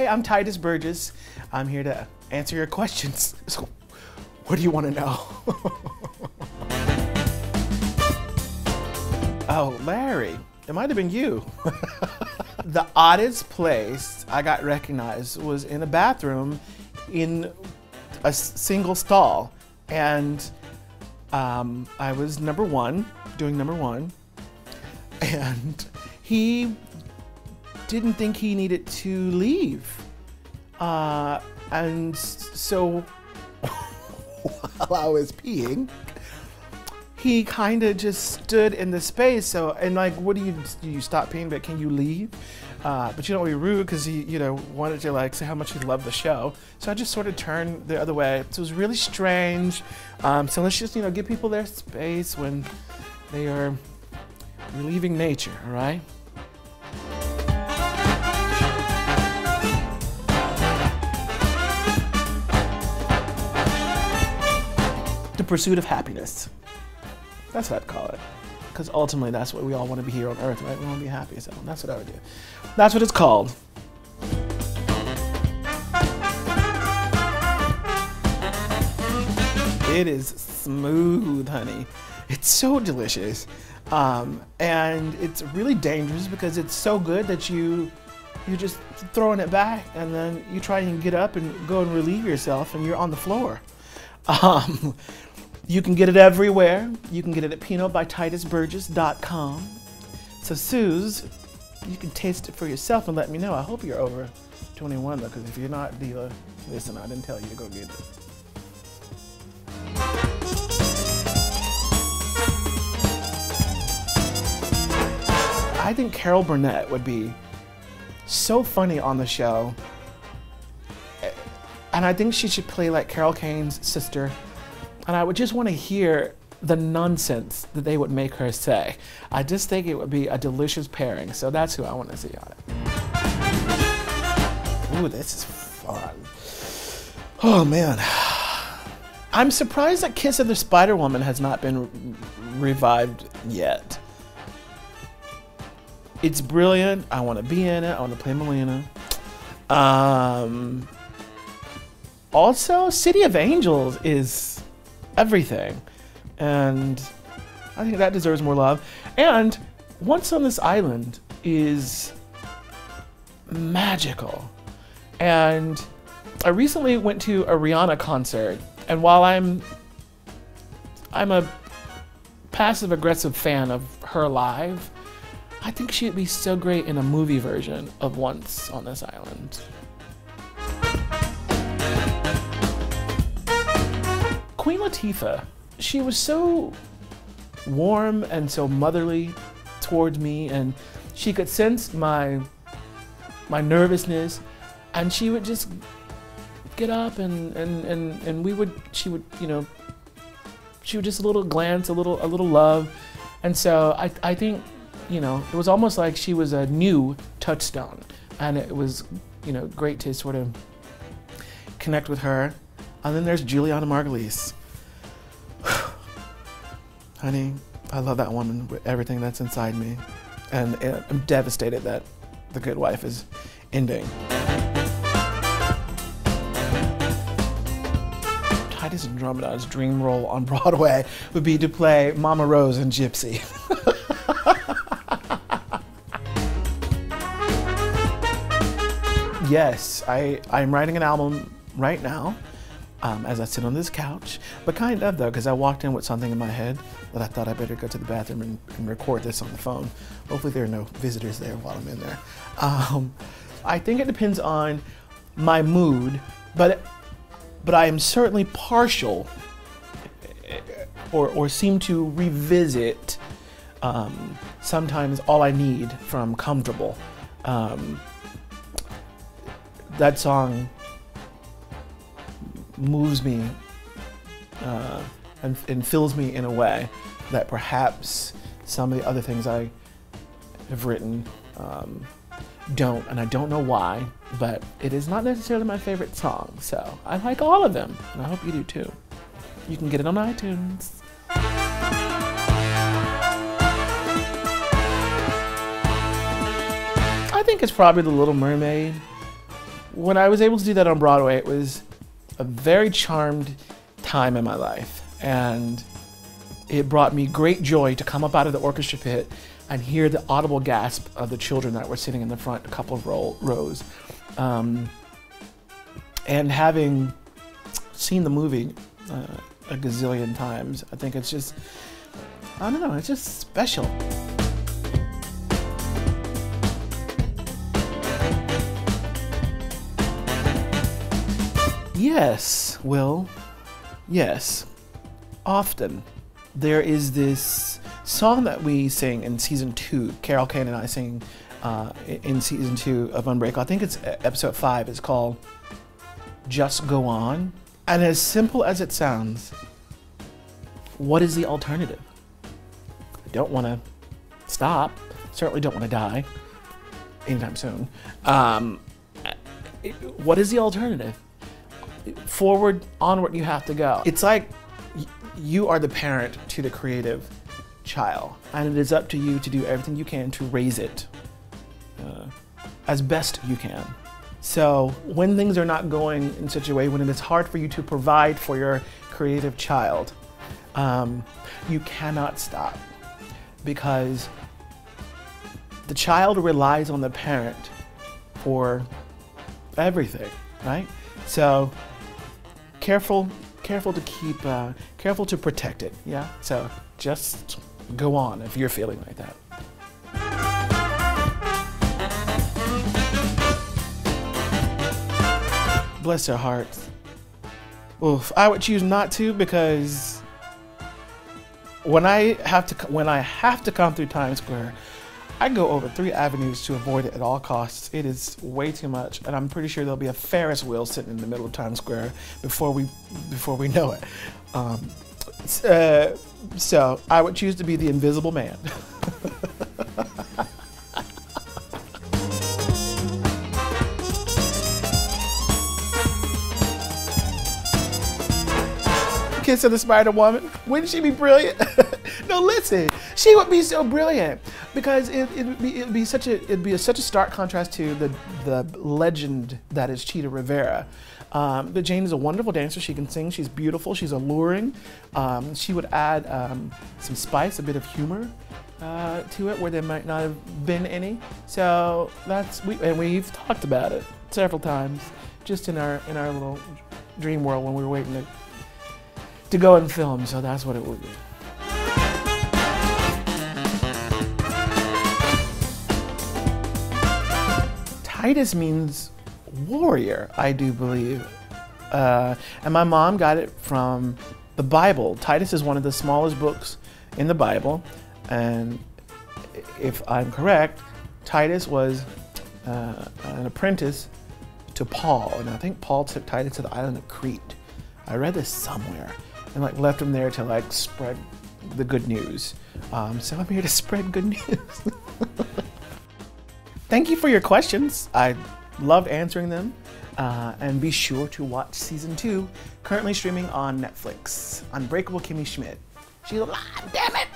Hi, I'm Titus Burgess. I'm here to answer your questions. So, what do you want to know? Oh, Larry, it might have been you. The oddest place I got recognized was in a bathroom in a single stall. And I was number one, doing number one. And he didn't think he needed to leave. And so while I was peeing, he kind of just stood in the space. So, and like, what do you stop peeing, but can you leave? But you don't want to be rude because he, wanted to like say how much he loved the show. So I just sort of turned the other way. So it was really strange. So let's just, give people their space when they are relieving nature, all right? The pursuit of happiness. That's what I'd call it. Because ultimately that's what we all want to be here on earth, right? We want to be happy, so that's what I would do. That's what it's called. It is smooth, honey. It's so delicious. And it's really dangerous because it's so good that you're just throwing it back and then you try and get up and go and relieve yourself and you're on the floor. You can get it everywhere. You can get it at peanutbytitusburgess.com. So Suze, you can taste it for yourself and let me know. I hope you're over 21 though, because if you're not, Dila, listen, I didn't tell you to go get it. I think Carol Burnett would be so funny on the show. And I think she should play like Carol Kane's sister. And I would just want to hear the nonsense that they would make her say. I just think it would be a delicious pairing. So that's who I want to see on it. Ooh, this is fun. Oh, man. I'm surprised that Kiss of the Spider-Woman has not been revived yet. It's brilliant. I want to be in it. I want to play Melina. Also, City of Angels is everything. And I think that deserves more love. And Once on This Island is magical. And I recently went to a Rihanna concert. And while I'm a passive-aggressive fan of her live, I think she'd be so great in a movie version of Once on This Island. Queen Latifah, she was so warm and so motherly towards me, and she could sense my nervousness, and she would just get up and she would just a little glance, a little love. And so I think, it was almost like she was a new Touchstone, and it was, great to sort of connect with her. And then there's Juliana Margulies. Honey, I love that woman with everything that's inside me. And I'm devastated that The Good Wife is ending. Titus Andromeda's dream role on Broadway would be to play Mama Rose in Gypsy. Yes, I'm writing an album right now as I sit on this couch, but kind of though, because I walked in with something in my head that I thought I better go to the bathroom and record this on the phone. Hopefully there are no visitors there while I'm in there. I think it depends on my mood, but I am certainly partial or seem to revisit sometimes All I Need from Comfortable. That song moves me and fills me in a way that perhaps some of the other things I have written don't, and I don't know why, but it is not necessarily my favorite song, so I like all of them, and I hope you do too. You can get it on iTunes. I think it's probably The Little Mermaid. when I was able to do that on Broadway, it was a very charmed time in my life. And it brought me great joy to come up out of the orchestra pit and hear the audible gasp of the children that were sitting in the front, a couple of rows. And having seen the movie a gazillion times, I think it's just, I don't know, it's just special. Yes, Will. Yes. Often. There is this song that we sing in season 2. Carol Kane and I sing in season 2 of Unbreakable. I think it's episode 5. It's called Just Go On. And as simple as it sounds, what is the alternative? I don't want to stop. Certainly don't want to die anytime soon. What is the alternative? Forward, onward, you have to go. It's like you are the parent to the creative child, and it is up to you to do everything you can to raise it as best you can. So when things are not going in such a way, when it is hard for you to provide for your creative child, you cannot stop, because the child relies on the parent for everything, right? So careful to keep, careful to protect it, yeah? So just go on if you're feeling like that. Bless their hearts. Oof, I would choose not to, because when I have to come through Times Square, I go over 3 avenues to avoid it at all costs. It is way too much, and I'm pretty sure there'll be a Ferris wheel sitting in the middle of Times Square before we know it. So I would choose to be the Invisible Man. Kiss of the Spider Woman. Wouldn't she be brilliant? No, listen, she would be so brilliant, because it'd be such a stark contrast to the legend that is Chita Rivera. But Jane is a wonderful dancer. She can sing. She's beautiful. She's alluring. She would add some spice, a bit of humor to it where there might not have been any. So we've talked about it several times, just in our little dream world when we were waiting to go and film. So that's what it would be. Titus means warrior, I do believe. And my mom got it from the Bible. Titus is one of the smallest books in the Bible. And if I'm correct, Titus was an apprentice to Paul. And I think Paul took Titus to the island of Crete. I read this somewhere, and left him there to spread the good news. So I'm here to spread good news. Thank you for your questions. I loved answering them. And be sure to watch season 2, currently streaming on Netflix. Unbreakable Kimmy Schmidt. She's alive, damn it!